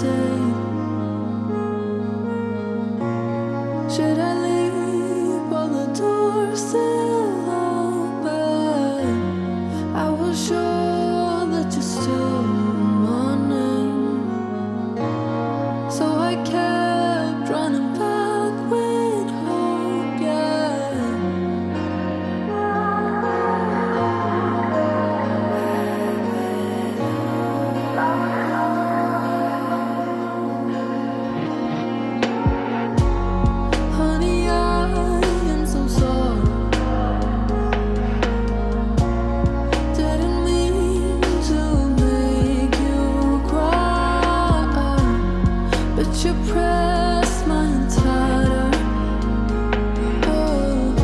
stay? Should I leave all the doors still open? I was sure that you still my name, so I kept running back with hope, yeah. Honey, I am so sorry. Didn't mean to make you cry, but you pressed mine tighter, oh,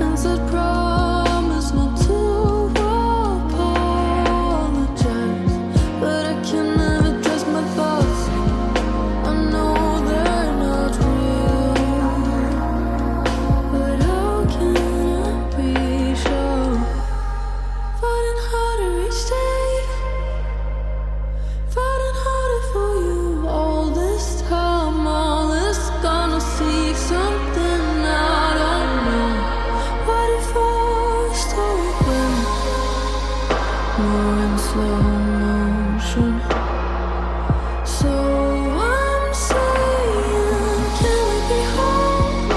and said promise not to apologize. But I can never trust my thoughts. I know they're not real, but how can I be sure? Fighting harder each day, fighting harder for you all this time. All is gonna seek something I don't know. What if forced open, more in slow motion? So I'm saying, can we be home?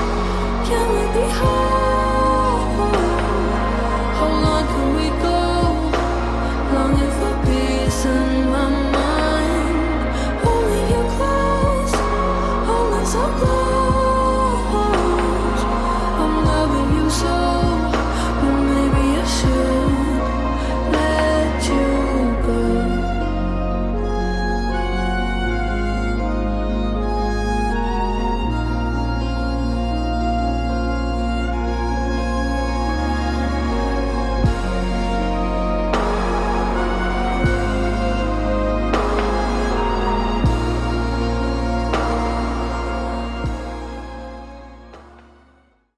Can we be home? How long can we go? Longing for peace in my mind. Holding you close, holding so close.